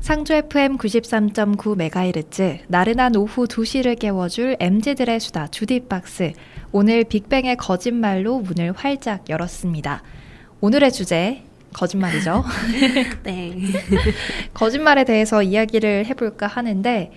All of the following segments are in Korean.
상주 FM 93.9MHz 나른한 오후 2시를 깨워줄 MZ들의 수다 주디박스. 오늘 빅뱅의 거짓말로 문을 활짝 열었습니다. 오늘의 주제 거짓말이죠. 네. 거짓말에 대해서 이야기를 해볼까 하는데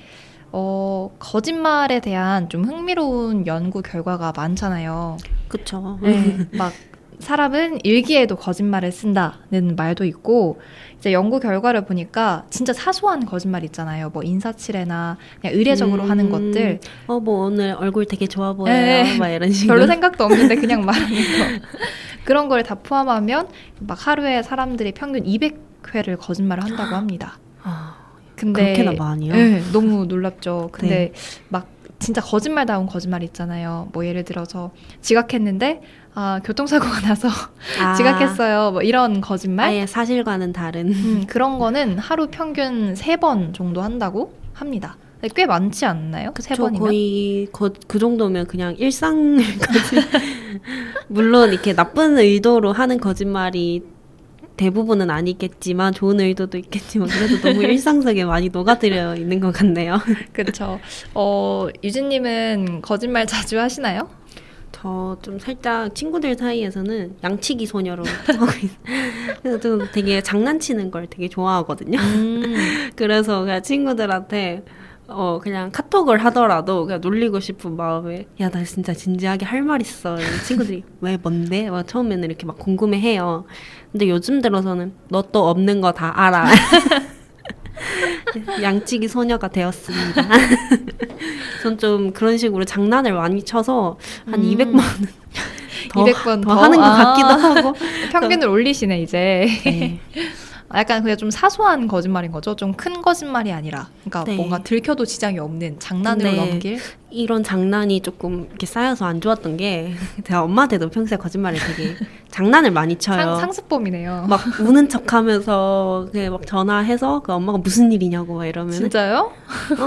거짓말에 대한 좀 흥미로운 연구 결과가 많잖아요. 그쵸. 네, 막 사람은 일기에도 거짓말을 쓴다는 말도 있고, 이제 연구 결과를 보니까 진짜 사소한 거짓말 있잖아요. 뭐 인사치레나 그냥 의례적으로 하는 것들. 뭐 오늘 얼굴 되게 좋아 보여요. 네. 막 이런 식으로. 별로 생각도 없는데 그냥 말하는 거. 그런 걸 다 포함하면 막 하루에 사람들이 평균 200회를 거짓말을 한다고 합니다. 근데 그렇게나 많이요? 네, 너무 놀랍죠. 근데 네. 막 진짜 거짓말다운 거짓말 있잖아요. 뭐 예를 들어서 지각했는데 교통사고가 나서 지각했어요. 뭐 이런 거짓말. 아예 사실과는 다른. 그런 거는 하루 평균 3번 정도 한다고 합니다. 꽤 많지 않나요? 그 3번이면? 거의 그 정도면 그냥 일상까지. 물론 이렇게 나쁜 의도로 하는 거짓말이 대부분은 아니겠지만 좋은 의도도 있겠지만 그래도 너무 일상 속에 많이 녹아들어 있는 것 같네요. 그렇죠. 유진님은 거짓말 자주 하시나요? 저 좀 살짝 친구들 사이에서는 양치기 소녀로 하고 있어요. 그래서 좀 되게 장난치는 걸 되게 좋아하거든요. 그래서 그냥 친구들한테 그냥 카톡을 하더라도 그냥 놀리고 싶은 마음에 야, 나 진짜 진지하게 할 말 있어. 친구들이 왜 뭔데? 막 처음에는 이렇게 막 궁금해해요. 근데 요즘 들어서는 너 또 없는 거 다 알아. 양치기 소녀가 되었습니다. 전 좀 그런 식으로 장난을 많이 쳐서 한 200번 200번 더 하는 것 같기도 하고. 평균을 올리시네 이제. 네. 약간 그냥 좀 사소한 거짓말인 거죠. 좀 큰 거짓말이 아니라, 그러니까 네. 뭔가 들켜도 지장이 없는 장난으로 넘길. 이런 장난이 조금 이렇게 쌓여서 안 좋았던 게 제가 엄마한테도 평소에 거짓말을 되게 장난을 많이 쳐요. 상습범이네요. 막 우는 척하면서 막 전화해서 그 엄마가 무슨 일이냐고 막 이러면 진짜요?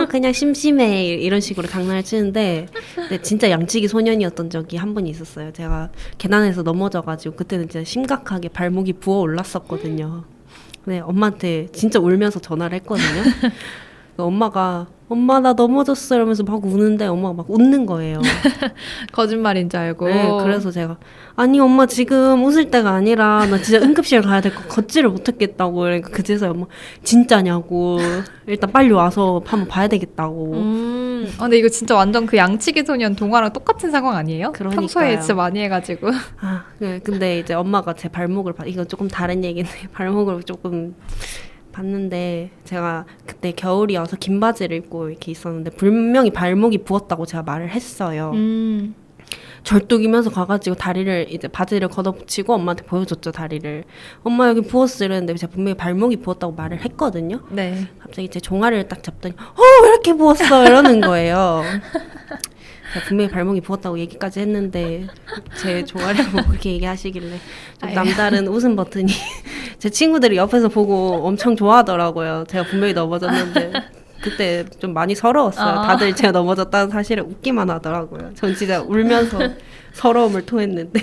그냥 심심해 이런 식으로 장난을 치는데 근데 진짜 양치기 소년이었던 적이 한 번 있었어요. 제가 계단에서 넘어져가지고 그때는 진짜 심각하게 발목이 부어 올랐었거든요. 네, 엄마한테 진짜 울면서 전화를 했거든요. 엄마가 엄마 나 넘어졌어 이러면서 막 우는데 엄마가 막 웃는 거예요. 거짓말인 줄 알고. 네, 그래서 제가 아니 엄마 지금 웃을 때가 아니라 나 진짜 응급실 가야 될 거 걷지를 못했겠다고. 그러니까 그제서야 엄마 진짜냐고 일단 빨리 와서 한번 봐야 되겠다고. 근데 이거 진짜 완전 그 양치기 소년 동화랑 똑같은 상황 아니에요? 그러니까요. 평소에 진짜 많이 해가지고. 네, 근데 이제 엄마가 제 발목을 이건 조금 다른 얘기인데 발목을 조금 봤는데 제가 그때 겨울이어서 긴 바지를 입고 이렇게 있었는데 분명히 발목이 부었다고 제가 말을 했어요. 절뚝이면서 가가지고 다리를 이제 바지를 걷어붙이고 엄마한테 보여줬죠. 다리를. 엄마 여기 부었어 이랬는데 제가 분명히 발목이 부었다고 말을 했거든요. 네. 갑자기 제 종아리를 딱 잡더니 왜 이렇게 부었어 이러는 거예요. 제가 분명히 발목이 부었다고 얘기까지 했는데 제 종아리를 보고 그렇게 얘기하시길래 좀 남다른 웃음 버튼이 제 친구들이 옆에서 보고 엄청 좋아하더라고요. 제가 분명히 넘어졌는데 그때 좀 많이 서러웠어요. 다들 제가 넘어졌다는 사실을 웃기만 하더라고요. 전 진짜 울면서 서러움을 토했는데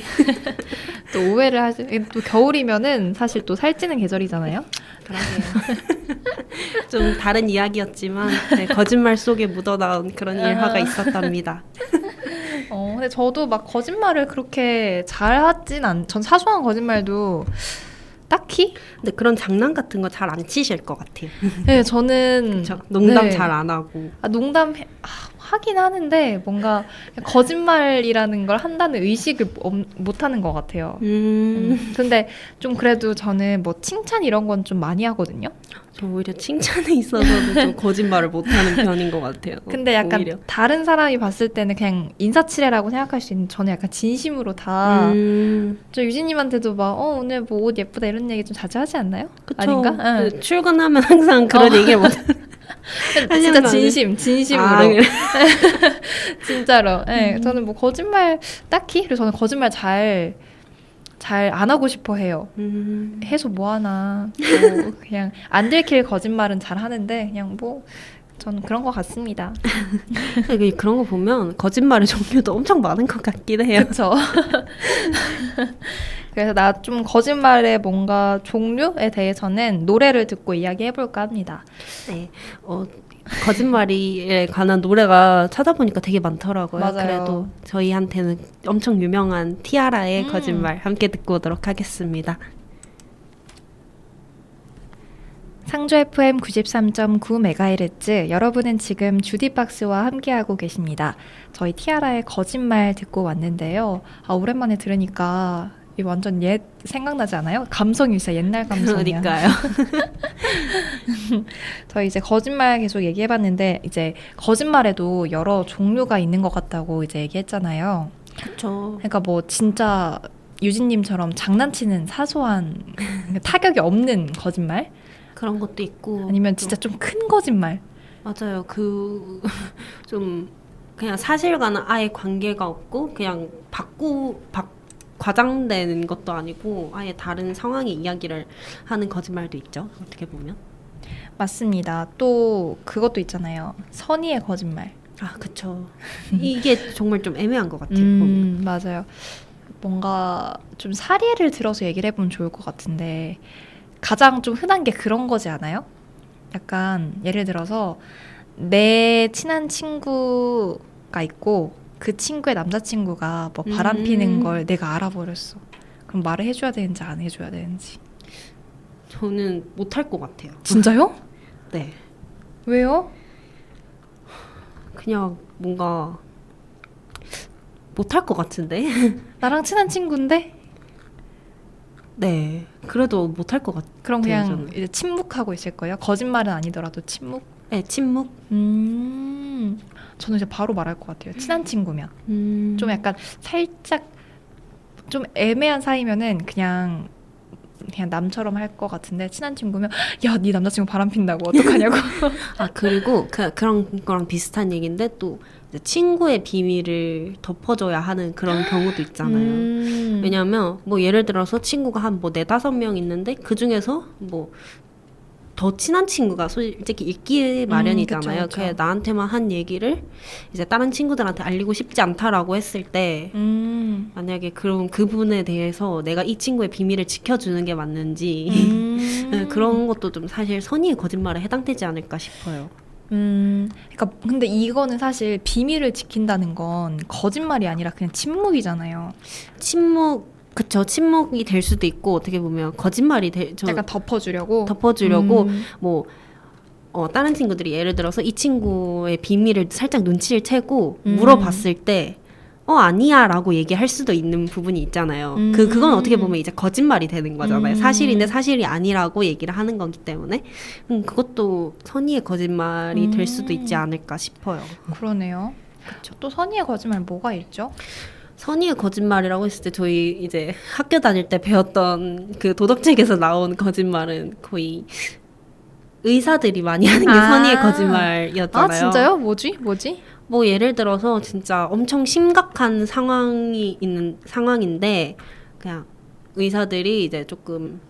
또 오해를 하시. 또 겨울이면은 사실 또 살찌는 계절이잖아요. 그러게요. 좀 다른 이야기였지만 네, 거짓말 속에 묻어나온 그런 일화가 있었답니다. 근데 저도 막 거짓말을 그렇게 잘 하진 전 사소한 거짓말도 딱히? 근데 그런 장난 같은 거 잘 안 치실 것 같아요. 네, 저는 그쵸? 농담 네. 잘 안 하고. 농담 하긴 하는데 뭔가 거짓말이라는 걸 한다는 의식을 못 하는 것 같아요. 근데 좀 그래도 저는 뭐 칭찬 이런 건 좀 많이 하거든요. 저 오히려 칭찬에 있어서는 좀 거짓말을 못하는 편인 것 같아요. 근데 약간 오히려. 다른 사람이 봤을 때는 그냥 인사치레라고 생각할 수 있는, 저는 약간 진심으로 다. 저 유진님한테도 막 오늘 뭐 옷 예쁘다 이런 얘기 좀 자주 하지 않나요? 그쵸. 아닌가? 응. 그 출근하면 항상 그런 얘기를 못 진짜 진심으로. 그래. 진짜로. 네, 저는 뭐 거짓말 딱히, 그래서 저는 거짓말 잘 안 하고 싶어 해요. 해서 뭐 하나. 뭐 그냥 안 들킬 거짓말은 잘 하는데 그냥 뭐 저는 그런 것 같습니다. 그런 거 보면 거짓말의 종류도 엄청 많은 것 같긴 해요. 그렇죠. 그래서 나 좀 거짓말의 뭔가 종류에 대해서는 노래를 듣고 이야기해볼까 합니다. 네, 거짓말에 관한 노래가 찾아보니까 되게 많더라고요. 맞아요. 그래도 저희한테는 엄청 유명한 티아라의 거짓말 함께 듣고 오도록 하겠습니다. 상조 FM 93.9MHz 여러분은 지금 주디박스와 함께하고 계십니다. 저희 티아라의 거짓말 듣고 왔는데요. 오랜만에 들으니까 이 완전 옛 생각나지 않아요? 감성이 있어요. 옛날 감성이야. 그러니까요. 저희 이제 거짓말 계속 얘기해봤는데 이제 거짓말에도 여러 종류가 있는 것 같다고 이제 얘기했잖아요. 그렇죠. 그러니까 뭐 진짜 유진님처럼 장난치는 사소한 타격이 없는 거짓말? 그런 것도 있고 아니면 진짜 좀 큰 거짓말. 맞아요. 좀 그냥 사실과는 아예 관계가 없고 그냥 과장되는 것도 아니고 아예 다른 상황의 이야기를 하는 거짓말도 있죠. 어떻게 보면. 맞습니다. 또 그것도 있잖아요. 선의의 거짓말. 그쵸. 이게 정말 좀 애매한 것 같아요. 맞아요. 뭔가 좀 사례를 들어서 얘기를 해보면 좋을 것 같은데 가장 좀 흔한 게 그런 거지 않아요? 약간 예를 들어서 내 친한 친구가 있고 그 친구의 남자친구가 뭐 바람 피는 걸 내가 알아버렸어. 그럼 말을 해줘야 되는지 안 해줘야 되는지. 저는 못할 것 같아요. 진짜요? 네. 왜요? 그냥 뭔가 못할 것 같은데? 나랑 친한 친구인데? 네. 그래도 못할 것 같아요. 그럼 그냥 저는. 이제 침묵하고 있을 거예요? 거짓말은 아니더라도 침묵? 네, 침묵. 저는 이제 바로 말할 것 같아요. 친한 친구면. 좀 약간 살짝 좀 애매한 사이면은 그냥 남처럼 할 것 같은데 친한 친구면 야, 네 남자친구 바람 핀다고 어떡하냐고. 그리고 그런 거랑 비슷한 얘기인데 또 이제 친구의 비밀을 덮어줘야 하는 그런 경우도 있잖아요. 왜냐하면 뭐 예를 들어서 친구가 한 뭐 4-5명 있는데 그 중에서 뭐 더 친한 친구가 솔직히 있기 마련이잖아요. 그쵸. 그래 나한테만 한 얘기를 이제 다른 친구들한테 알리고 싶지 않다라고 했을 때 만약에 그럼 그분에 대해서 내가 이 친구의 비밀을 지켜주는 게 맞는지 네, 그런 것도 좀 사실 선의의 거짓말에 해당되지 않을까 싶어요. 그러니까 근데 이거는 사실 비밀을 지킨다는 건 거짓말이 아니라 그냥 침묵이잖아요. 그쵸. 침묵이 될 수도 있고 어떻게 보면 거짓말이 약간 덮어주려고 뭐 다른 친구들이 예를 들어서 이 친구의 비밀을 살짝 눈치를 채고 물어봤을 때 아니야 라고 얘기할 수도 있는 부분이 있잖아요. 그건 어떻게 보면 이제 거짓말이 되는 거잖아요. 사실인데 사실이 아니라고 얘기를 하는 거기 때문에 그것도 선의의 거짓말이 될 수도 있지 않을까 싶어요. 그러네요. 그쵸. 또 선의의 거짓말 뭐가 있죠? 선의의 거짓말이라고 했을 때 저희 이제 학교 다닐 때 배웠던 그 도덕책에서 나온 거짓말은 거의 의사들이 많이 하는 게 선의의 거짓말이었잖아요. 진짜요? 뭐지? 뭐 예를 들어서 진짜 엄청 심각한 상황인데 그냥 의사들이 이제 조금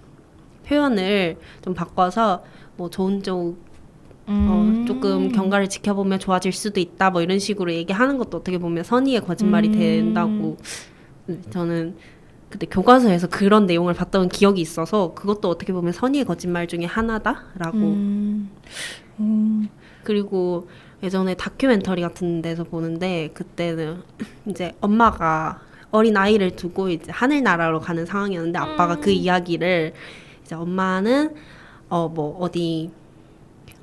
표현을 좀 바꿔서 뭐 좋은 쪽 조금 경과를 지켜보면 좋아질 수도 있다 뭐 이런 식으로 얘기하는 것도 어떻게 보면 선의의 거짓말이 된다고 저는 그때 교과서에서 그런 내용을 봤던 기억이 있어서 그것도 어떻게 보면 선의의 거짓말 중에 하나다라고 그리고 예전에 다큐멘터리 같은 데서 보는데 그때는 이제 엄마가 어린 아이를 두고 이제 하늘나라로 가는 상황이었는데 아빠가 그 이야기를 이제 엄마는 뭐 어디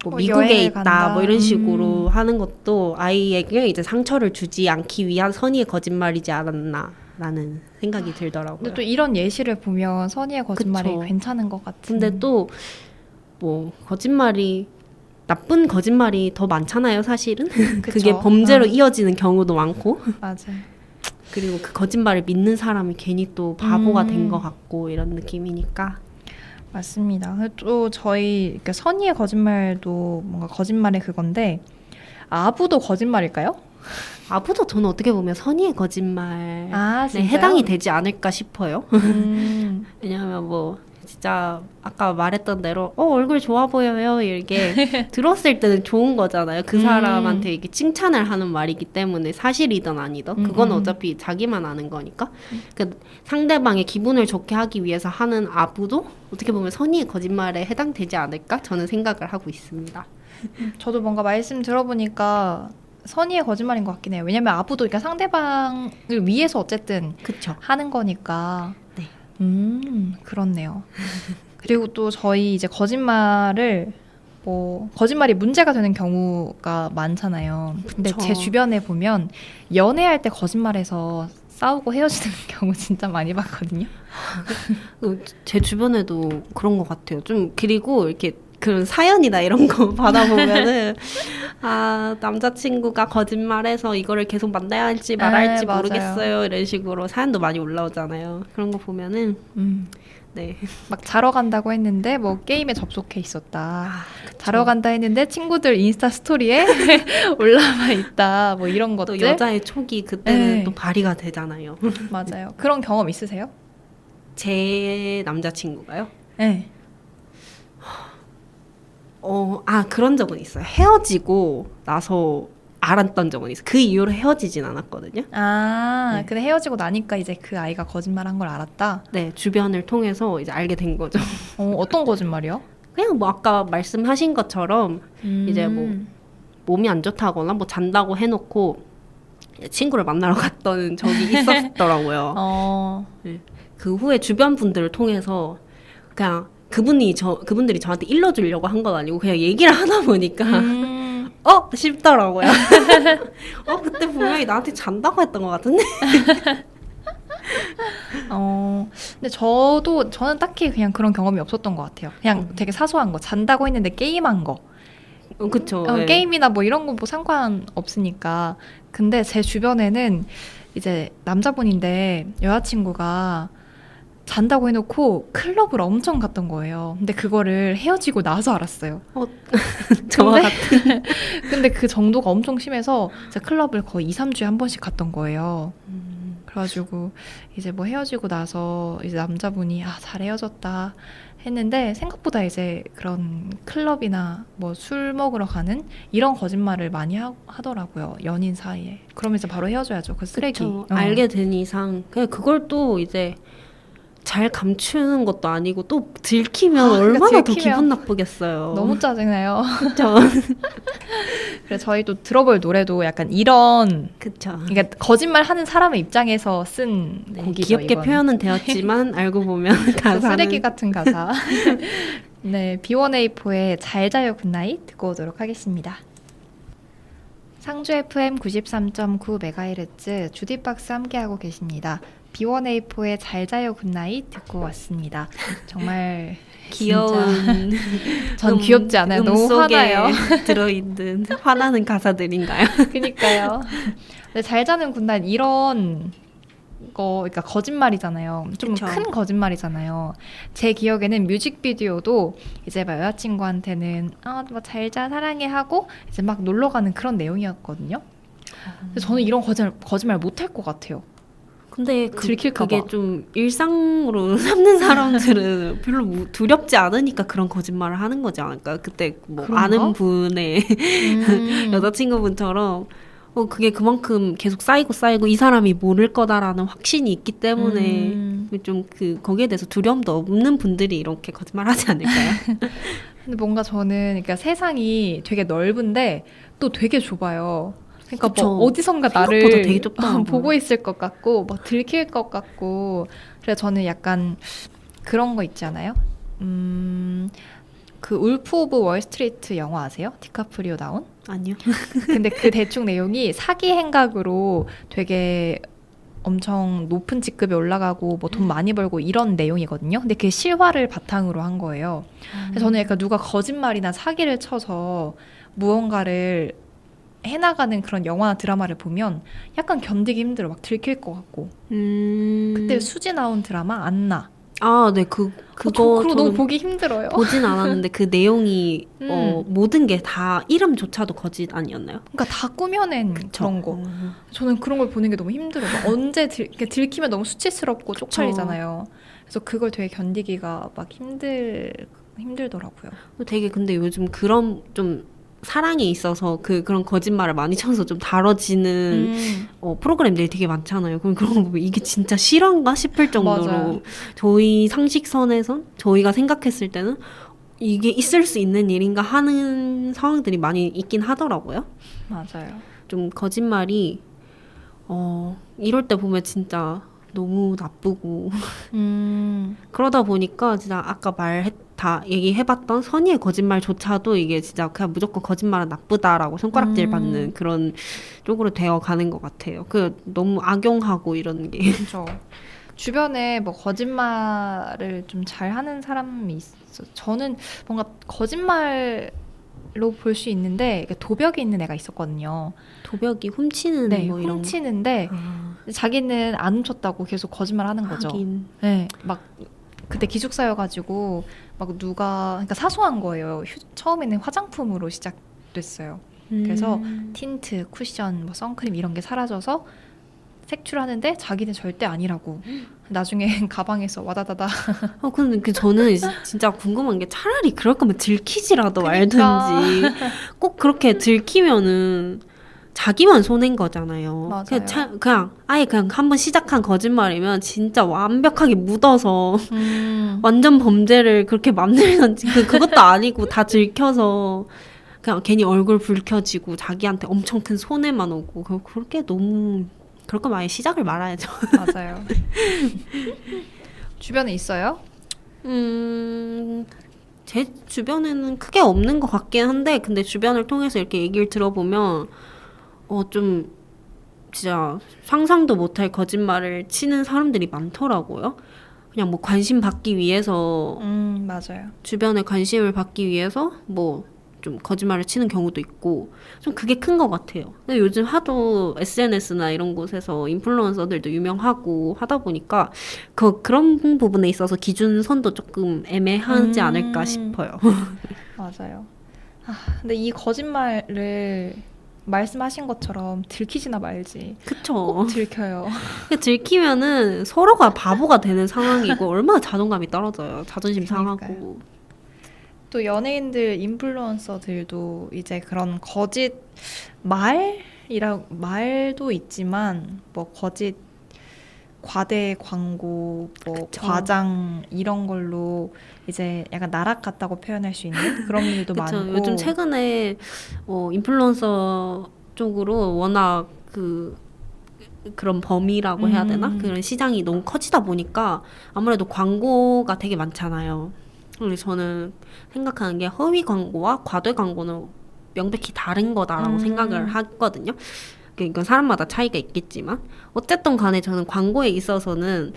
뭐 미국에 있다 간다. 뭐 이런 식으로 하는 것도 아이에게 이제 상처를 주지 않기 위한 선의의 거짓말이지 않았나라는 생각이 들더라고요. 근데 또 이런 예시를 보면 선의의 거짓말이 그쵸. 괜찮은 것 같은. 근데 또 뭐 나쁜 거짓말이 더 많잖아요, 사실은. 그게 범죄로 이어지는 경우도 많고. 맞아요. 그리고 그 거짓말을 믿는 사람이 괜히 또 바보가 된 것 같고 이런 느낌이니까. 맞습니다. 또 저희 그러니까 선의의 거짓말도 뭔가 거짓말의 그건데 아부도 거짓말일까요? 아부도 저는 어떻게 보면 선의의 거짓말에 진짜요? 해당이 되지 않을까 싶어요. 왜냐하면 뭐 진짜 아까 말했던 대로 얼굴 좋아 보여요 이렇게 들었을 때는 좋은 거잖아요. 그 사람한테 이게 칭찬을 하는 말이기 때문에 사실이든 아니든 그건 어차피 자기만 아는 거니까 그 상대방의 기분을 좋게 하기 위해서 하는 아부도 어떻게 보면 선의의 거짓말에 해당되지 않을까 저는 생각을 하고 있습니다. 저도 뭔가 말씀 들어보니까 선의의 거짓말인 것 같긴 해요. 왜냐면 아부도 그러니까 상대방을 위해서 어쨌든 그쵸. 하는 거니까. 네. 그렇네요. 그리고 또 저희 이제 거짓말을 거짓말이 문제가 되는 경우가 많잖아요. 근데 그쵸. 제 주변에 보면 연애할 때 거짓말해서 싸우고 헤어지는 경우 진짜 많이 봤거든요. 제 주변에도 그런 것 같아요. 좀 그리고 이렇게 그런 사연이나 이런 거 받아보면은 남자친구가 거짓말해서 이거를 계속 만나야 할지 말아야 할지 맞아요. 모르겠어요 이런 식으로 사연도 많이 올라오잖아요. 그런 거 보면은 네. 막 자러 간다고 했는데 뭐 게임에 접속해 있었다. 그쵸. 자러 간다 했는데 친구들 인스타 스토리에 올라와 있다. 뭐 이런 것들. 또 여자의 촉이 그때는 네. 또 발휘가 되잖아요. 맞아요. 그런 경험 있으세요? 제 남자친구가요? 네. 그런 적은 있어요. 헤어지고 나서 알았던 적은 있어요. 그 이후로 헤어지진 않았거든요. 네. 근데 헤어지고 나니까 이제 그 아이가 거짓말한 걸 알았다. 네, 주변을 통해서 이제 알게 된 거죠. 어떤 거짓말이요? 그냥 뭐 아까 말씀하신 것처럼 이제 뭐 몸이 안 좋다거나 뭐 잔다고 해놓고 친구를 만나러 갔던 적이 있었더라고요. 네. 그 후에 주변 분들을 통해서 그냥 그분들이 저한테 일러주려고 한 건 아니고 그냥 얘기를 하다 보니까 싶더라고요. 그때 분명히 나한테 잔다고 했던 것 같은데. 근데 저는 딱히 그냥 그런 경험이 없었던 것 같아요. 그냥 되게 사소한 거, 잔다고 했는데 게임한 거. 그쵸. 네. 게임이나 뭐 이런 거 뭐 상관없으니까. 근데 제 주변에는 이제 남자분인데 여자친구가 잔다고 해놓고 클럽을 엄청 갔던 거예요. 근데 그거를 헤어지고 나서 알았어요. 저와 같은. 근데 그 정도가 엄청 심해서 제가 클럽을 거의 2, 3주에 한 번씩 갔던 거예요. 그래가지고 이제 뭐 헤어지고 나서 이제 남자분이 잘 헤어졌다 했는데 생각보다 이제 그런 클럽이나 뭐 술 먹으러 가는 이런 거짓말을 많이 하더라고요. 연인 사이에. 그러면 이제 바로 헤어져야죠. 그 쓰레기. 알게 된 이상 그냥 그걸 또 이제 잘 감추는 것도 아니고 또 들키면 얼마나 더 기분 나쁘겠어요. 너무 짜증나요. 그쵸. 그래서 저희도 들어볼 노래도 약간 이런 그쵸. 그러니까 거짓말 하는 사람의 입장에서 쓴 곡이죠. 귀엽게 이건. 표현은 되었지만 알고 보면 가사는 쓰레기 같은 가사. 네, B1A4의 잘 자요 굿나잇 듣고 오도록 하겠습니다. 상주 FM 93.9MHz 주디박스 함께하고 계십니다. B1A4의 잘 자요 굿나잇 듣고 왔습니다. 정말 귀여운 전 귀엽지 않아요. 너무 화나요. 들어있는 화나는 가사들인가요? 그니까요. 근데 잘 자는 굿나잇 이런 거 그러니까 거짓말이잖아요. 좀 큰 거짓말이잖아요. 제 기억에는 뮤직비디오도 이제 막 여자친구한테는 뭐 잘 자 사랑해 하고 이제 막 놀러 가는 그런 내용이었거든요. 근데 저는 이런 거짓말 못 할 것 같아요. 근데 들킬까 그게 봐. 좀 일상으로 삼는 사람들은 별로 두렵지 않으니까 그런 거짓말을 하는 거지 않을까? 그때 뭐 그런가? 아는 분의 여자친구분처럼 그게 그만큼 계속 쌓이고 이 사람이 모를 거다라는 확신이 있기 때문에 좀 거기에 대해서 두려움도 없는 분들이 이렇게 거짓말하지 않을까요? 근데 뭔가 저는 그러니까 세상이 되게 넓은데 또 되게 좁아요. 그러니까 뭐 어디선가 나를 되게 보고 있을 것 같고 뭐 들킬 것 같고 그래서 저는 약간 그런 거 있지 않아요? 그 울프 오브 월스트리트 영화 아세요? 디카프리오 나온? 아니요. 근데 그 대충 내용이 사기 행각으로 되게 엄청 높은 직급에 올라가고 뭐 돈 많이 벌고 이런 내용이거든요. 근데 그게 실화를 바탕으로 한 거예요. 그래서 저는 약간 누가 거짓말이나 사기를 쳐서 무언가를 해나가는 그런 영화나 드라마를 보면 약간 견디기 힘들어. 막 들킬 것 같고. 그때 수지 나온 드라마 안나. 네, 그거 그거 너무 보기 힘들어요. 보진 않았는데 그 내용이 모든 게 다 이름조차도 거짓 아니었나요? 그러니까 다 꾸며낸 그런 거. 저는 그런 걸 보는 게 너무 힘들어. 막 언제 들키면 너무 수치스럽고 쪽팔리잖아요. 그래서 그걸 되게 견디기가 막 힘들더라고요. 되게 근데 요즘 그런 좀 사랑에 있어서 그런 거짓말을 많이 쳐서 좀 다뤄지는 프로그램들이 되게 많잖아요. 그럼 그런 거 보면 이게 진짜 실화인가 싶을 정도로 맞아요. 저희 상식선에선 저희가 생각했을 때는 이게 있을 수 있는 일인가 하는 상황들이 많이 있긴 하더라고요. 맞아요. 좀 거짓말이 이럴 때 보면 진짜 너무 나쁘고 그러다 보니까 진짜 아까 다 얘기해봤던 선의의 거짓말조차도 이게 진짜 그냥 무조건 거짓말은 나쁘다라고 손가락질 받는 그런 쪽으로 되어 가는 것 같아요. 너무 악용하고 이런 게. 그렇죠. 주변에 뭐 거짓말을 좀 잘하는 사람이 있어. 저는 뭔가 거짓말로 볼 수 있는데 도벽이 있는 애가 있었거든요. 도벽이 훔치는 네, 뭐 이런 훔치는데 자기는 안 훔쳤다고 계속 거짓말하는 거죠. 하긴. 네, 막 그때 기숙사여가지고 막 그러니까 사소한 거예요. 처음에는 화장품으로 시작됐어요. 그래서 틴트, 쿠션, 뭐 선크림 이런 게 사라져서 색출하는데 자기는 절대 아니라고. 나중에 가방에서 와다다다. 근데 저는 진짜 궁금한 게 차라리 그럴 거면 들키지라도 그러니까. 말든지 꼭 그렇게 들키면은 자기만 손해인 거잖아요. 맞아요. 그냥 아예 그냥 한번 시작한 거짓말이면 진짜 완벽하게 묻어서 완전 범죄를 그렇게 만들던지 그것도 아니고 다 들켜서 그냥 괜히 얼굴 붉혀지고 자기한테 엄청 큰 손해만 오고 그렇게 너무 그럴 거면 아예 시작을 말아야죠. 맞아요. 주변에 있어요? 제 주변에는 크게 없는 것 같긴 한데 근데 주변을 통해서 이렇게 얘기를 들어보면 좀 진짜 상상도 못할 거짓말을 치는 사람들이 많더라고요. 그냥 뭐 관심 받기 위해서 맞아요. 주변에 관심을 받기 위해서 뭐 좀 거짓말을 치는 경우도 있고 좀 그게 큰 것 같아요. 근데 요즘 하도 SNS나 이런 곳에서 인플루언서들도 유명하고 하다 보니까 그런 부분에 있어서 기준선도 조금 애매하지 않을까 싶어요. 맞아요. 근데 이 거짓말을 말씀하신 것처럼 들키지나 말지. 그쵸. 꼭 들켜요. 들키면은 서로가 바보가 되는 상황이고 얼마나 자존감이 떨어져요. 자존심 상하고. 또 연예인들, 인플루언서들도 이제 그런 거짓 말도 있지만 뭐 거짓 과대 광고, 뭐 그쵸. 과장 이런 걸로 이제 약간 나락 같다고 표현할 수 있는 그런 일도 그쵸. 많고. 요즘 최근에 인플루언서 쪽으로 워낙 그런 범위라고 해야 되나? 그런 시장이 너무 커지다 보니까 아무래도 광고가 되게 많잖아요. 그래서 저는 생각하는 게 허위 광고와 과대 광고는 명백히 다른 거다라고 생각을 하거든요. 이건 사람마다 차이가 있겠지만 어쨌든 간에 저는 광고에 있어서는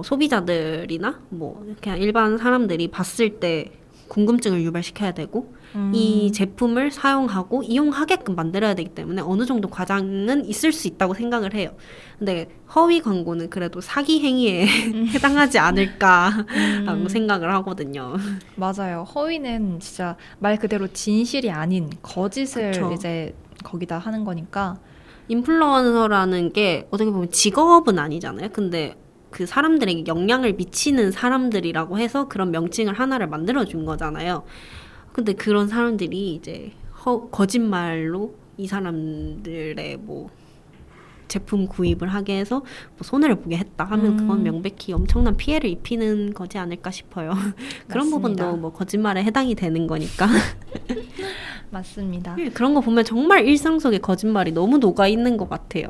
소비자들이나 뭐 그냥 일반 사람들이 봤을 때 궁금증을 유발시켜야 되고 이 제품을 사용하고 이용하게끔 만들어야 되기 때문에 어느 정도 과장은 있을 수 있다고 생각을 해요. 근데 허위 광고는 그래도 사기 행위에 해당하지 않을까라고 생각을 하거든요. 맞아요. 허위는 진짜 말 그대로 진실이 아닌 거짓을 그쵸. 이제 거기다 하는 거니까. 인플루언서라는 게 어떻게 보면 직업은 아니잖아요. 근데 그 사람들에게 영향을 미치는 사람들이라고 해서 그런 명칭을 하나를 만들어준 거잖아요. 근데 그런 사람들이 이제 거짓말로 이 사람들의 뭐 제품 구입을 하게 해서 뭐 손해를 보게 했다 하면 그건 명백히 엄청난 피해를 입히는 거지 않을까 싶어요. 그런 맞습니다. 부분도 뭐 거짓말에 해당이 되는 거니까. 맞습니다. 그런 거 보면 정말 일상 속에 거짓말이 너무 녹아 있는 것 같아요.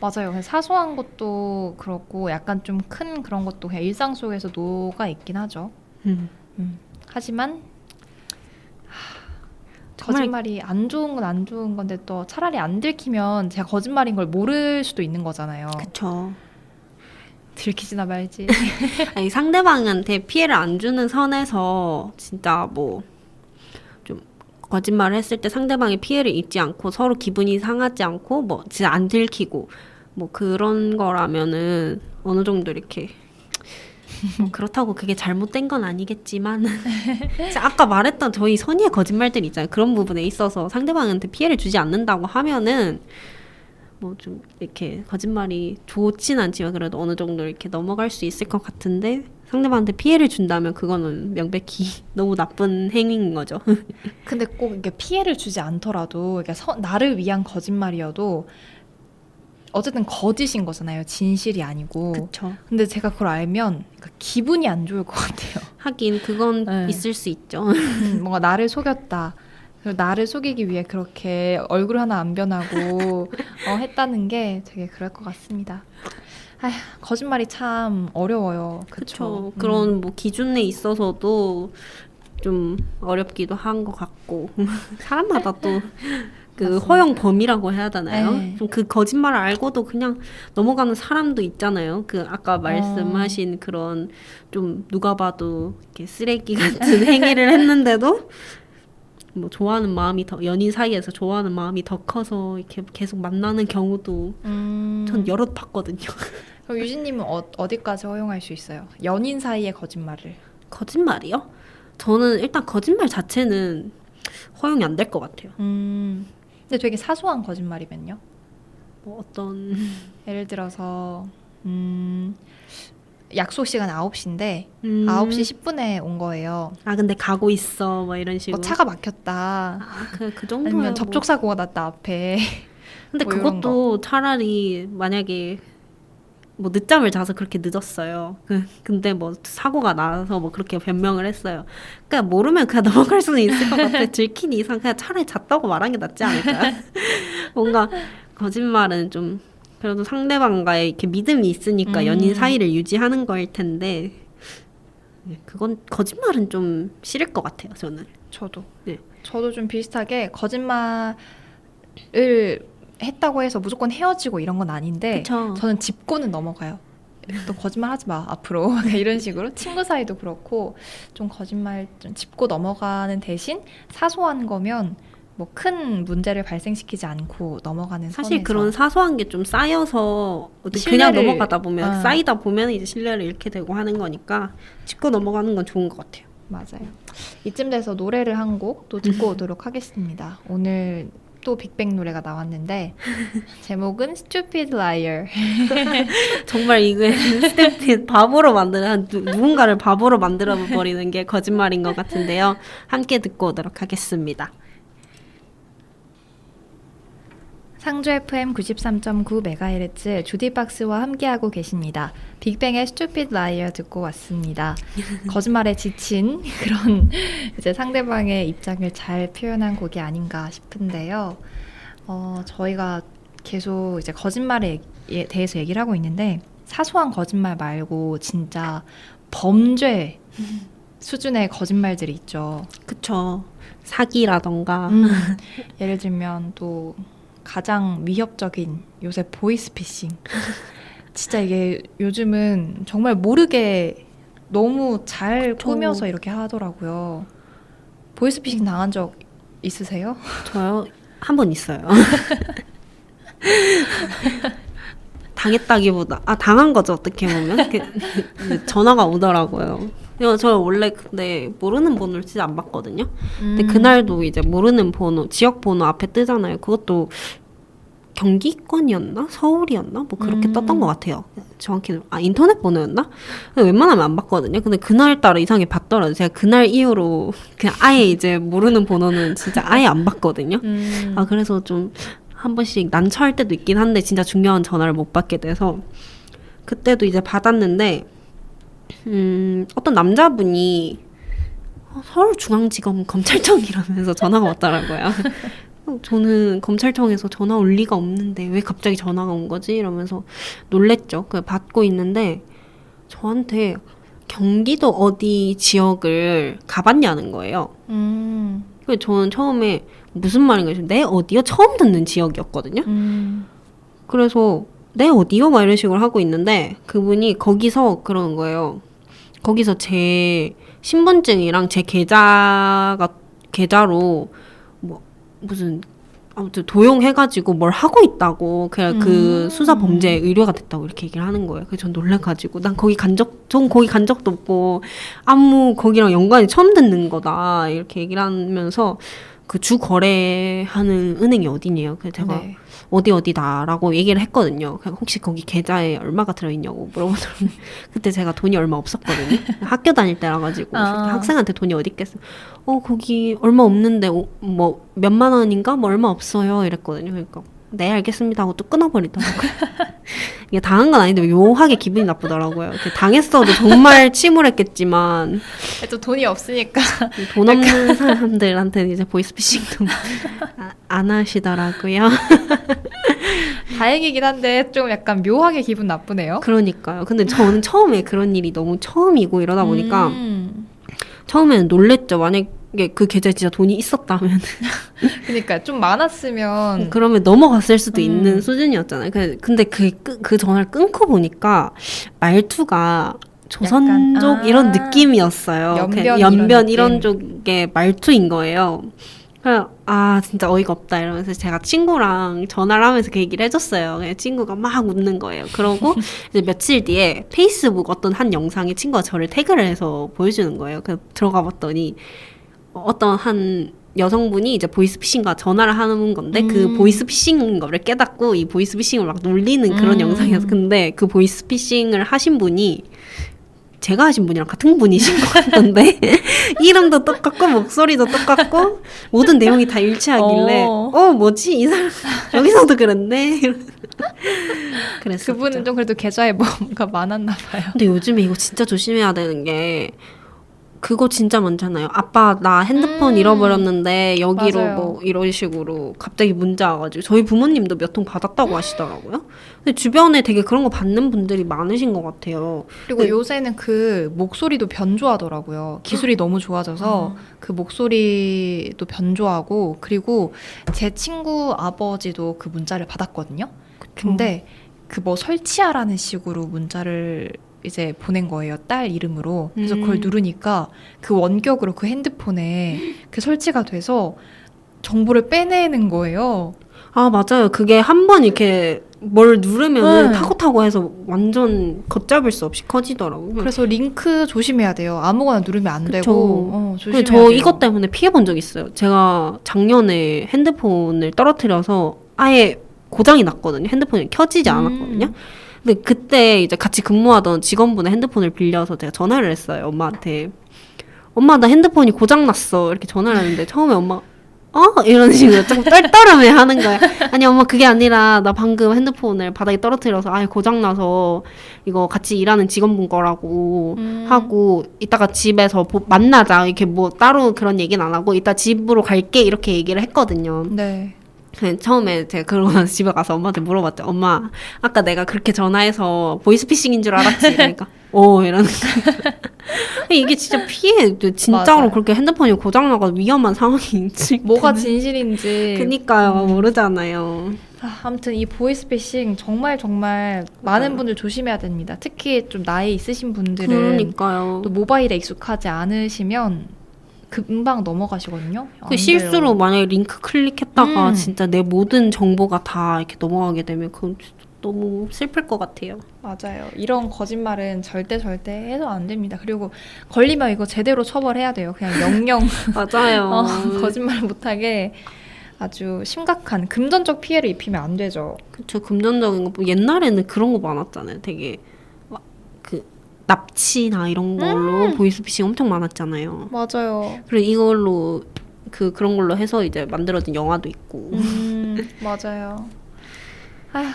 맞아요. 사소한 것도 그렇고 약간 좀 큰 그런 것도 그냥 일상 속에서 녹아 있긴 하죠. 하지만 거짓말이 안 좋은 건 안 좋은 건데 또 차라리 안 들키면 제가 거짓말인 걸 모를 수도 있는 거잖아요. 그쵸. 들키지나 말지. 아니, 상대방한테 피해를 안 주는 선에서 진짜 뭐 좀 거짓말을 했을 때 상대방이 피해를 입지 않고 서로 기분이 상하지 않고 뭐 진짜 안 들키고 뭐 그런 거라면은 어느 정도 이렇게 그렇다고 그게 잘못된 건 아니겠지만 아까 말했던 저희 선의의 거짓말들 있잖아요. 그런 부분에 있어서 상대방한테 피해를 주지 않는다고 하면은 뭐 좀 이렇게 거짓말이 좋진 않지만 그래도 어느 정도 이렇게 넘어갈 수 있을 것 같은데 상대방한테 피해를 준다면 그거는 명백히 너무 나쁜 행위인 거죠. 근데 꼭 이게 피해를 주지 않더라도 이게 나를 위한 거짓말이어도 어쨌든 거짓인 거잖아요. 진실이 아니고. 그쵸. 근데 제가 그걸 알면 그러니까 기분이 안 좋을 것 같아요. 하긴 그건 네. 있을 수 있죠. 뭔가 나를 속였다. 그리고 나를 속이기 위해 그렇게 얼굴 하나 안 변하고 했다는 게 되게 그럴 것 같습니다. 아휴, 거짓말이 참 어려워요. 그쵸? 그쵸. 그런 뭐 기준에 있어서도 좀 어렵기도 한 것 같고 사람마다 또 그 맞습니다. 허용 범위라고 해야 되나요? 네. 좀 그 거짓말을 알고도 그냥 넘어가는 사람도 있잖아요. 그 아까 말씀하신 그런 좀 누가 봐도 이렇게 쓰레기 같은 행위를 했는데도 뭐 좋아하는 마음이 더 연인 사이에서 좋아하는 마음이 더 커서 이렇게 계속 만나는 경우도 전 여럿 봤거든요. 그럼 유진님은 어디까지 허용할 수 있어요? 연인 사이의 거짓말을. 거짓말이요? 저는 일단 거짓말 자체는 허용이 안 될 것 같아요. 근데 되게 사소한 거짓말이면요? 뭐 어떤 예를 들어서 약속 시간 9시인데 9시 10분에 온 거예요. 아 근데 가고 있어 뭐 이런 식으로 뭐 차가 막혔다. 아, 그 정도야 아니면 뭐. 접촉사고가 났다 앞에. 근데 뭐 이런 그것도 차라리 만약에 뭐 늦잠을 자서 그렇게 늦었어요. 근데 뭐 사고가 나서 뭐 그렇게 변명을 했어요. 그러니까 모르면 그냥 넘어갈 수는 있을 것 같아. 들킨 이상 그냥 차라리 잤다고 말하는 게 낫지 않을까요? 뭔가 거짓말은 좀 그래도 상대방과의 이렇게 믿음이 있으니까 연인 사이를 유지하는 거일 텐데 그건 거짓말은 좀 싫을 것 같아요. 저는. 저도. 네. 저도 좀 비슷하게 거짓말을 했다고 해서 무조건 헤어지고 이런 건 아닌데 그쵸. 저는 짚고는 넘어가요. 또 거짓말 하지 마 앞으로 이런 식으로 친구 사이도 그렇고 좀 거짓말 좀 짚고 넘어가는 대신 사소한 거면 뭐 큰 문제를 발생시키지 않고 넘어가는 사실 선에서 그런 사소한 게 좀 쌓여서 그냥 신뢰를- 넘어가다 보면 어. 쌓이다 보면 이제 신뢰를 잃게 되고 하는 거니까 짚고 넘어가는 건 좋은 것 같아요. 맞아요. 이쯤 돼서 노래를 한 곡 또 듣고 오도록 하겠습니다. 오늘 또 빅뱅 노래가 나왔는데 제목은 Stupid Liar. 정말 이게 스태프인 바보로 만드는 누군가를 바보로 만들어 버리는 게 거짓말인 것 같은데요. 함께 듣고 오도록 하겠습니다. 상주 FM 93.9MHz 주디박스와 함께하고 계십니다. 빅뱅의 Stupid Liar 듣고 왔습니다. 거짓말에 지친 그런 이제 상대방의 입장을 잘 표현한 곡이 아닌가 싶은데요. 저희가 계속 이제 거짓말에 대해서 얘기를 하고 있는데 사소한 거짓말 말고 진짜 범죄 수준의 거짓말들이 있죠. 그쵸. 사기라던가 예를 들면 또 가장 위협적인 요새 보이스피싱. 진짜 이게 요즘은 정말 모르게 너무 잘 꾸며서 이렇게 하더라고요. 보이스피싱 당한 적 있으세요? 저요? 한 번 있어요. 당했다기보다 당한 거죠. 어떻게 보면 전화가 오더라고요. 저 원래 근데 모르는 번호를 진짜 안 받거든요. 근데 그날도 이제 모르는 번호, 지역 번호 앞에 뜨잖아요. 그것도 경기권이었나? 서울이었나? 뭐 그렇게 떴던 것 같아요. 정확히 인터넷 번호였나? 웬만하면 안 받거든요. 근데 그날따라 이상하게 받더라고요. 제가 그날 이후로 그냥 아예 이제 모르는 번호는 진짜 아예 안 받거든요. 그래서 좀 한 번씩 난처할 때도 있긴 한데 진짜 중요한 전화를 못 받게 돼서 그때도 이제 받았는데 어떤 남자분이 서울중앙지검 검찰청이라면서 전화가 왔더라고요. 저는 검찰청에서 전화 올 리가 없는데 왜 갑자기 전화가 온 거지? 이러면서 놀랬죠. 받고 있는데 저한테 경기도 어디 지역을 가봤냐는 거예요. 그래서 저는 처음에 무슨 말인가 싶어요. 내 어디요? 처음 듣는 지역이었거든요. 그래서 내 어디요? 막 이런 식으로 하고 있는데 그분이 거기서 그러는 거예요. 거기서 제 신분증이랑 제 계좌로 뭐 무슨 아무튼 도용해가지고 뭘 하고 있다고 그냥 그 수사 범죄에 의뢰가 됐다고 이렇게 얘기를 하는 거예요. 그래서 전 놀래가지고 전 거기 간 적도 없고 아무 거기랑 연관이 처음 듣는 거다 이렇게 얘기를 하면서 그 주 거래하는 은행이 어디냐요. 그래서 제가 네. 어디다라고 얘기를 했거든요. 그래서 혹시 거기 계좌에 얼마가 들어있냐고 물어보더니 그때 제가 돈이 얼마 없었거든요. 학교 다닐 때라 가지고 학생한테 돈이 어디 있겠어요. 거기 얼마 없는데 뭐 몇만 원인가 뭐 얼마 없어요 이랬거든요. 그러니까 네 알겠습니다 하고 또 끊어버리더라고요. 이게 당한 건 아닌데 묘하게 기분이 나쁘더라고요. 당했어도 정말 침울했겠지만 또 돈이 없으니까 돈 없는 사람들한테는 이제 보이스피싱도 안 하시더라고요. 다행이긴 한데 좀 약간 묘하게 기분 나쁘네요. 그러니까요. 근데 저는 처음에 그런 일이 너무 처음이고 이러다 보니까 처음에는 놀랬죠. 만약에 그 계좌에 진짜 돈이 있었다면 그러니까 좀 많았으면 그러면 넘어갔을 수도 있는 수준이었잖아요. 근데 그 전화를 끊고 보니까 말투가 조선족 약간, 이런 느낌이었어요. 연변 이런 쪽의 말투인 거예요. 그래서 진짜 어이가 없다 이러면서 제가 친구랑 전화를 하면서 그 얘기를 해줬어요. 그냥 친구가 막 웃는 거예요. 그러고 이제 며칠 뒤에 페이스북 어떤 한 영상에 친구가 저를 태그를 해서 보여주는 거예요. 그래서 들어가 봤더니 어떤 한 여성분이 이제 보이스피싱과 전화를 하는 건데 그 보이스피싱인 거를 깨닫고 이 보이스피싱을 막 놀리는 그런 영상이어서 근데 그 보이스피싱을 하신 분이 제가 하신 분이랑 같은 분이신 것 같던데 이름도 똑같고 목소리도 똑같고 모든 내용이 다 일치하길래 뭐지 이 사람 여기서도 그랬네 그랬었죠. 그분은 좀 그래도 계좌에 뭔가 많았나 봐요. 근데 요즘에 이거 진짜 조심해야 되는 게 그거 진짜 많잖아요. 아빠 나 핸드폰 잃어버렸는데 여기로 맞아요. 뭐 이런 식으로 갑자기 문자 와가지고 저희 부모님도 몇 통 받았다고 하시더라고요. 근데 주변에 되게 그런 거 받는 분들이 많으신 것 같아요. 그리고 요새는 그 목소리도 변조하더라고요. 기술이 너무 좋아져서 그 목소리도 변조하고 그리고 제 친구 아버지도 그 문자를 받았거든요. 근데 그 뭐 설치하라는 식으로 문자를 이제 보낸 거예요. 딸 이름으로. 그래서 그걸 누르니까 그 원격으로 그 핸드폰에 그 설치가 돼서 정보를 빼내는 거예요. 맞아요. 그게 한 번 이렇게 뭘 누르면 타고 해서 완전 걷잡을 수 없이 커지더라고요. 그래서 링크 조심해야 돼요. 아무거나 누르면 안 그쵸. 되고 조심해야 저 돼요. 이것 때문에 피해본 적 있어요. 제가 작년에 핸드폰을 떨어뜨려서 아예 고장이 났거든요. 핸드폰이 켜지지 않았거든요. 근데 그때 이제 같이 근무하던 직원분의 핸드폰을 빌려서 제가 전화를 했어요. 엄마한테. 엄마 나 핸드폰이 고장났어. 이렇게 전화를 했는데 처음에 엄마가 이런 식으로 조금 떨떠름해 하는 거야. 아니 엄마 그게 아니라 나 방금 핸드폰을 바닥에 떨어뜨려서 고장나서 이거 같이 일하는 직원분 거라고 하고 이따가 집에서 만나자. 이렇게 뭐 따로 그런 얘기는 안 하고 이따 집으로 갈게 이렇게 얘기를 했거든요. 네. 처음에 제가 그러고 나서 집에 가서 엄마한테 물어봤죠. 엄마, 아까 내가 그렇게 전화해서 보이스피싱인 줄 알았지? 그러니까 이러는 거예요. 이게 진짜 피해. 진짜로 맞아요. 그렇게 핸드폰이 고장나가지고 위험한 상황이 있지. 뭐가 진실인지. 그니까요. 모르잖아요. 아무튼 이 보이스피싱 정말 많은 분들 조심해야 됩니다. 특히 좀 나이 있으신 분들은 그러니까요. 또 모바일에 익숙하지 않으시면 금방 넘어가시거든요. 그 실수로 만약에 링크 클릭했다가 진짜 내 모든 정보가 다 이렇게 넘어가게 되면 그건 너무 슬플 것 같아요. 맞아요. 이런 거짓말은 절대 해서 안 됩니다. 그리고 걸리면 이거 제대로 처벌해야 돼요. 그냥 영영 맞아요. 거짓말 못하게 아주 심각한 금전적 피해를 입히면 안 되죠. 그쵸. 금전적인 거. 옛날에는 그런 거 많았잖아요. 되게 납치나 이런 걸로 보이스피싱 엄청 많았잖아요. 맞아요. 그리고 이걸로 그런 걸로 해서 이제 만들어진 영화도 있고. 맞아요. 아휴.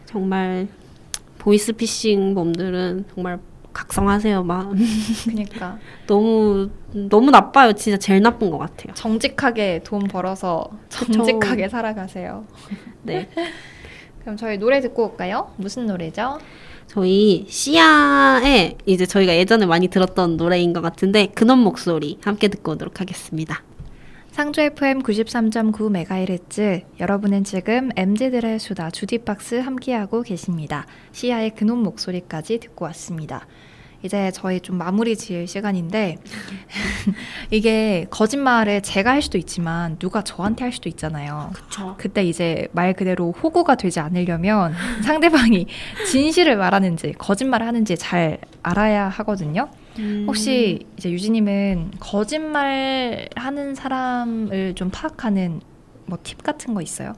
정말 보이스피싱 범들은 정말 각성하세요, 마음. 그러니까 너무 나빠요. 진짜 제일 나쁜 것 같아요. 정직하게 돈 벌어서 정직하게 살아가세요. 네. 그럼 저희 노래 듣고 올까요? 무슨 노래죠? 저희 시아의 이제 저희가 예전에 많이 들었던 노래인 것 같은데 그놈 목소리 함께 듣고 오도록 하겠습니다. 상주 FM 93.9MHz 여러분은 지금 MZ들의 수다 주디박스 함께하고 계십니다. 시아의 그놈 목소리까지 듣고 왔습니다. 이제 저희 좀 마무리 지을 시간인데 이게 거짓말을 제가 할 수도 있지만 누가 저한테 할 수도 있잖아요. 그쵸. 그때 이제 말 그대로 호구가 되지 않으려면 상대방이 진실을 말하는지 거짓말을 하는지 잘 알아야 하거든요. 혹시 이제 유진님은 거짓말 하는 사람을 좀 파악하는 뭐 팁 같은 거 있어요?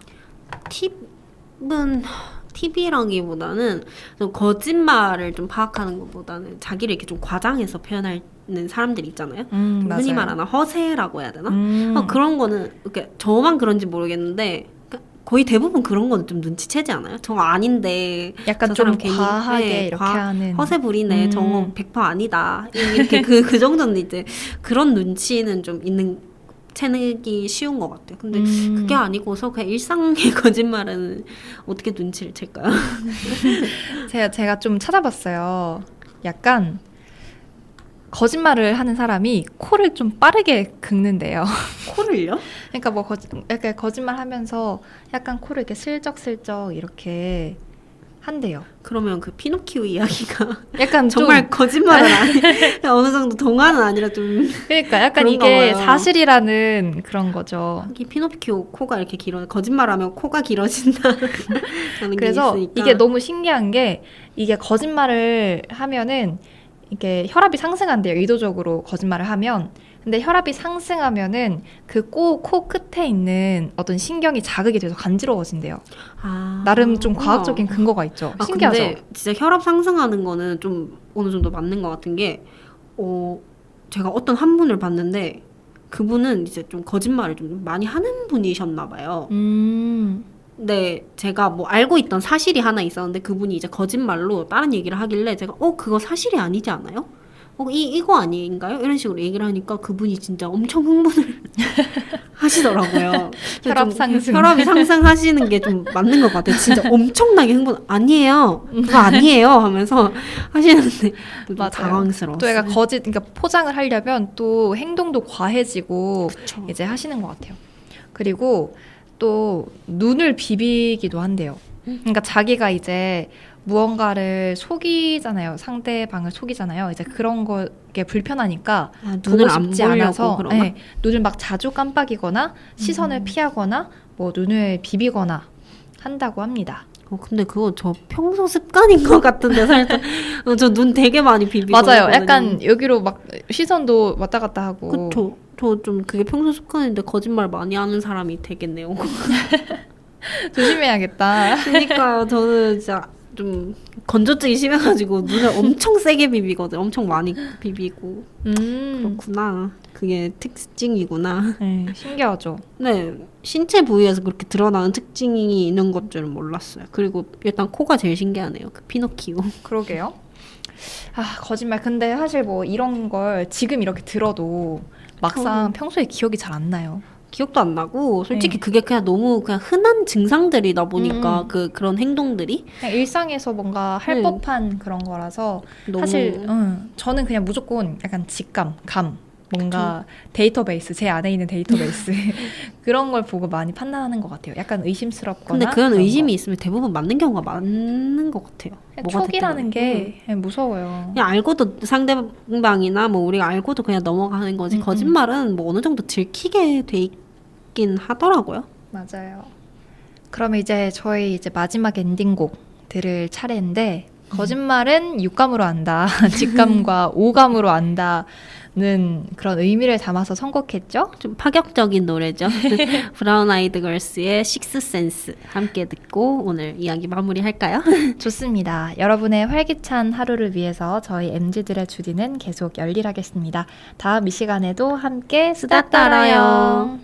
팁이라기보다는 좀 거짓말을 좀 파악하는 것보다는 자기를 이렇게 좀 과장해서 표현하는 사람들이 있잖아요. 흔히 맞아요. 말하는 허세라고 해야 되나? 그런 거는 이렇게 저만 그런지 모르겠는데 거의 대부분 그런 거는 좀 눈치채지 않아요? 저 아닌데 약간 저 좀 사람 괜히, 과하게 이렇게 하는 허세 부리네. 저거 100% 아니다. 이렇게 그 정도는 이제 그런 눈치는 좀 있는 채내기 쉬운 것 같아요. 근데 그게 아니고서 그냥 일상의 거짓말은 어떻게 눈치를 챌까요? 제가 좀 찾아봤어요. 약간 거짓말을 하는 사람이 코를 좀 빠르게 긁는데요. 코를요? 그러니까 뭐 약간 거짓말 하면서 약간 코를 이렇게 슬쩍슬쩍 이렇게 한대요. 그러면 그 피노키오 이야기가 약간 정말 좀 거짓말은 어느 정도 동화는 아니라 좀 그러니까 약간 그런가 이게 봐요. 사실이라는 그런 거죠. 이 피노키오 코가 이렇게 길어 거짓말하면 코가 길어진다. 라는 게 그래서 있으니까. 이게 너무 신기한 게 이게 거짓말을 하면은 이게 혈압이 상승한대요. 의도적으로 거짓말을 하면. 근데 혈압이 상승하면은 그 코 끝에 있는 어떤 신경이 자극이 돼서 간지러워진대요. 나름 좀 과학적인 근거가 있죠. 신기하죠? 근데 진짜 혈압 상승하는 거는 좀 어느 정도 맞는 것 같은 게 제가 어떤 한 분을 봤는데 그분은 이제 좀 거짓말을 좀 많이 하는 분이셨나 봐요. 네, 제가 뭐 알고 있던 사실이 하나 있었는데 그분이 이제 거짓말로 다른 얘기를 하길래 제가 그거 사실이 아니지 않아요? 이거 아닌가요? 이런 식으로 얘기를 하니까 그분이 진짜 엄청 흥분을 하시더라고요. 혈압 상승. 혈압이 상승하시는 게 좀 맞는 것 같아요. 진짜 엄청나게 아니에요. 그거 아니에요. 하면서 하시는데 좀 맞아요. 당황스러웠어요. 또 약간 그러니까 포장을 하려면 또 행동도 과해지고 그쵸. 이제 하시는 것 같아요. 그리고 또 눈을 비비기도 한대요. 그러니까 자기가 이제 무언가를 속이잖아요. 상대방을 속이잖아요. 이제 그런 게 불편하니까 보고 눈을 안 싶지 보려고 않아서 그러나? 눈을 막 자주 깜빡이거나 시선을 피하거나 뭐 눈을 비비거나 한다고 합니다. 근데 그거 저 평소 습관인 것 같은데 살짝 저 눈 되게 많이 비비고 맞아요. 있거든요. 약간 여기로 막 시선도 왔다 갔다 하고. 그쵸. 저 좀 그게 평소 습관인데 거짓말 많이 하는 사람이 되겠네요. 조심해야겠다. 그러니까 저는 진짜 좀 건조증이 심해가지고 눈을 엄청 세게 비비거든. 엄청 많이 비비고. 그렇구나. 그게 특징이구나. 네, 신기하죠. 네, 신체 부위에서 그렇게 드러나는 특징이 있는 것 줄은 몰랐어요. 그리고 일단 코가 제일 신기하네요. 그 피노키오. 그러게요. 거짓말. 근데 사실 뭐 이런 걸 지금 이렇게 들어도 막상 평소에 기억이 잘 안 나요. 기억도 안 나고 솔직히 그게 그냥 너무 그냥 흔한 증상들이다 보니까 그런 행동들이 그냥 일상에서 뭔가 할 법한 그런 거라서 너무 사실 저는 그냥 무조건 약간 직감, 뭔가 데이터베이스, 제 안에 있는 데이터베이스 그런 걸 보고 많이 판단하는 것 같아요. 약간 의심스럽거나. 근데 그런 의심이 거. 있으면 대부분 맞는 경우가 많은 것 같아요. 촉이라는 게 무서워요. 그냥 알고도 상대방이나 뭐 우리가 알고도 그냥 넘어가는 거지. 거짓말은 뭐 어느 정도 들키게 돼 있긴 하더라고요. 맞아요. 그러면 이제 저희 이제 마지막 엔딩곡 들을 차례인데 거짓말은 육감으로 안다. 직감과 오감으로 안다는 그런 의미를 담아서 선곡했죠. 좀 파격적인 노래죠. 브라운 아이드 걸스의 식스센스 함께 듣고 오늘 이야기 마무리할까요? 좋습니다. 여러분의 활기찬 하루를 위해서 저희 MZ들의 주디는 계속 열일하겠습니다. 다음 이 시간에도 함께 수다 떨어요.